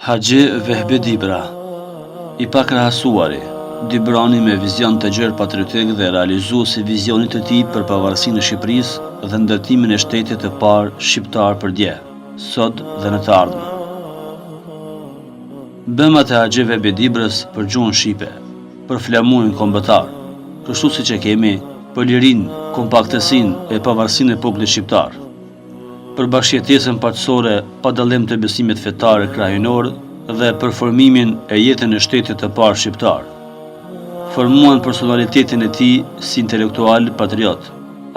Haxhi Vehbi Dibra, i pakrahasuari, Dibrani me vizion të gjerë patriotik dhe realizuesi vizionit të tij për pavarësinë e Shqipërisë dhe ndërtimin e shtetit të parë shqiptar për dje, sot dhe në të ardhmen. Bëmat e Haxhi Vehbi Dibrës për gjuhën shqipe, për flamurin kombëtar, kështu siç e kemi për lirinë, kompaktësinë e pavarësinë e popullit shqiptar, për bashkëjetesën paqësore pa dallim të besimit fetar e krahënor dhe për formimin e jetën e shtetit të parë shqiptar. Formuan personalitetin e tij si intelektual patriot,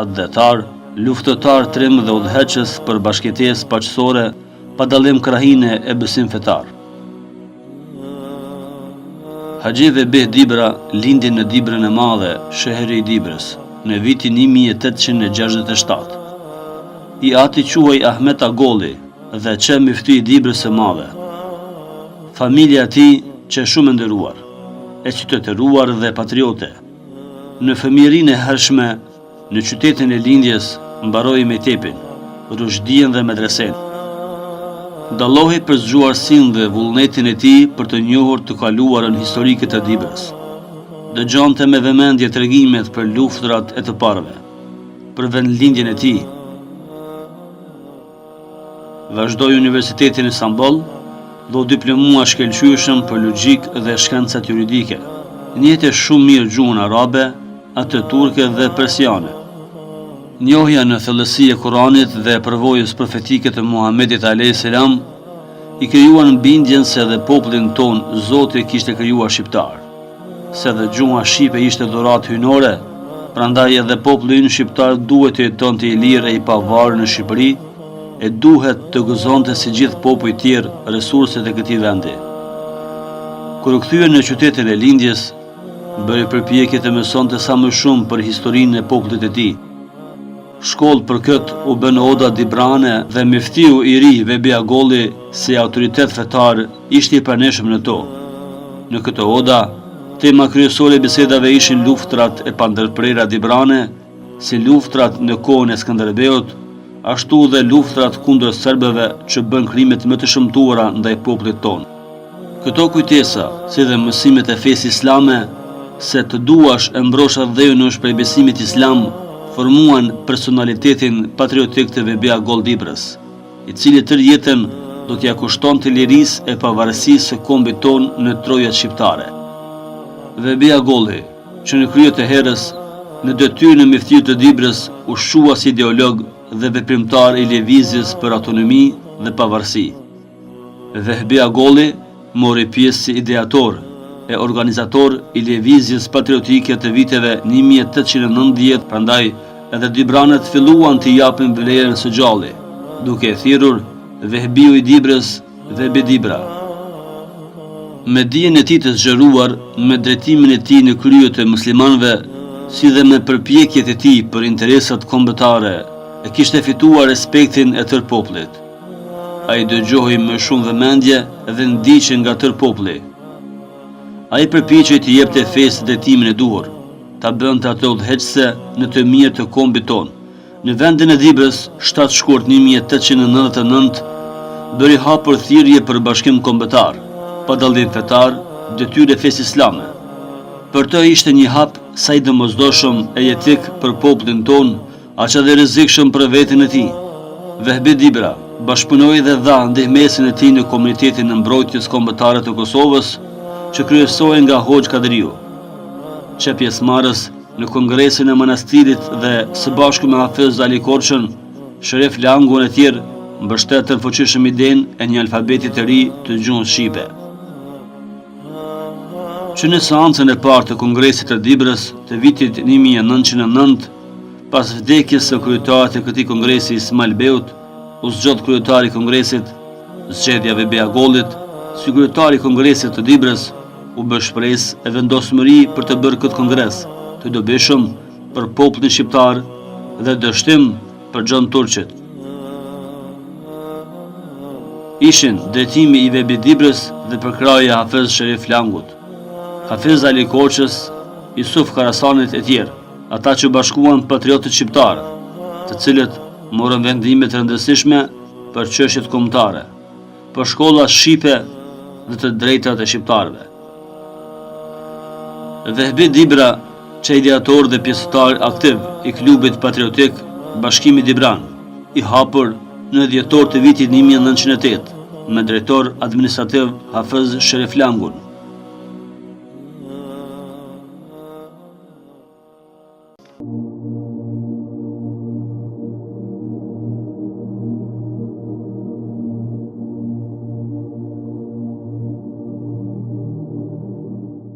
atletar, luftëtar trim dhe udhëheqës për bashkëjetesë paqësore pa dallim krahine e besim fetar. Haxhi Vehbi Dibra lindi në Dibrën e Madhe, shehri i Dibrës, në vitin 1867. I ati quaj Ahmet Agolli dhe që mifti i Dibrës së Madhe. Familja e tij që shumë nderuar, e qytetëruar dhe patriote. Në fëmijërinë e hershme, në qytetin e lindjes, mbaroi mektepin, rushdien dhe medresen. Dallohej për zgjuarsinë dhe vullnetin e tij për të njohur të kaluarën historike të Dibrës. Dëgjonte me vëmendje tregimet për luftrat e të parëve, për vendlindjen e tij. Vazhdoi Universitetin e Istanbul, dhe u diplomua shkëlqyeshëm për logjik dhe shkencat juridike. Njehte shumë mirë gjuhën arabe, atë turke dhe persiane. Njohja në thellësi e Kuranit dhe përvojës profetike të Muhamedit a.s. i krijuan bindjen se edhe popullin ton Zoti kishte krijuar shqiptar, se edhe gjuha shqipe ishte dhuratë hyjnore, prandaj edhe populli ynë shqiptar duhet të jetonte i lirë e i pavarur në Shqipëri, e duhet të gëzonte si gjithë popujt tjerë resurset e këtij vendi. Kur u kthye në qytetin e lindjes, bëri përpjekje të mësonte sa më shumë për historinë e popullit të tij. Shkollë për këtë u bën Oda Dibrane dhe miftiu i ri Vehbi Agolli si autoritet fetar ishte i pranishëm në to. Në këtë oda, tema kryesore e bisedave ishin luftrat e pandërprera Dibrane, si luftrat në kohën e Skënderbeut, ashtu dhe luftrat kundër serbëve që bën krimet më të shëmtuara ndaj popullit tonë. Këto kujtesa, si dhe mësimet e fesë islame, se të duash e mbrosha dhënësh prej besimit islam, formuan personalitetin patriotik të Vehbi Agolli Dibrës, i cili tërë jetën do t'ja kushtonte lirisë e pavarësisë së kombit tonë në trojat shqiptare. Vehbi Agolli, që në krye të herës, në detyrën e miftit të Dibrës, u shua si ideolog dhe veprimtar i lëvizjes për autonomi dhe pavarësi. Vehbi Agolli mori pjesë si ideator e organizator i lëvizjes patriotike të viteve 1890, prandaj edhe Dibranët filluan të japin vlerën së gjalli, duke e thirrur Vehbiu i Dibrës Vehbi Dibra. Me dijen e tij të zgjeruar, me drejtimin e tij në krye të muslimanëve, si dhe me përpjekjet e tij për interesat kombëtare, e kishte fituar respektin e tërë popullit. Ai dëgjohej me shumë vëmendje dhe ndiqej nga tërë populli. Ai përpiqej të jepte fesë drejtimin e duhur, ta bënte atë udhëheqëse në të mirë të kombit tonë. Në vendin e Dibrës, 7 shkurt 1899, bëri hapur thirrje për bashkim kombëtar, pa dallim fetar, detyrë fesë islame. Për të ishte një hap sa i domosdoshëm e jetik për popullin tonë, aq edhe rrezikshëm për veten e tij. Vehbi Dibra bashkëpunoi dhe dha ndihmesin e tij në Komunitetin e Mbrojtjes Kombëtare të Kosovës, që kryesohej nga Hoxh Kadriu, që pjesëmarrës në Kongresin e Manastirit dhe së bashku me Hafiz Ali Korçën, Sherif Langun e tjerë, mbështetën fuqishëm idenë e një alfabeti të ri të gjuhës shqipe. Që në seancën e parë të Kongresit të Dibrës të vitit 1909, pas vdekjes së kryetarit të këtij kongresi Ismail Beut, u zgjodh kryetari i kongresit, zgjedhja Vehbi Agollit, si kryetari i kongresit të Dibrës, u bë shpresë e vendosmëri për të bërë këtë kongres, të dobishëm për popullin shqiptar dhe dështim për Xhan Turqit. Ishin drejtimi i Vehbi Dibrës dhe përkraja Hafiz Sherif Langut, Hafiz Ali Korçës, Yusuf Karasanit e tjerë, ata që bashkuan patriotët shqiptarë, të cilët morën vendime të rëndësishme për çështjet kombëtare, për shkolla shqipe dhe të drejtat e shqiptarëve. Vehbi Dibra, që ideator dhe pjesëtar aktiv i klubit patriotik Bashkimi Dibran, i hapur në dhjetor të vitit 1908, me drejtor administrativ Hafez Sherif Langun,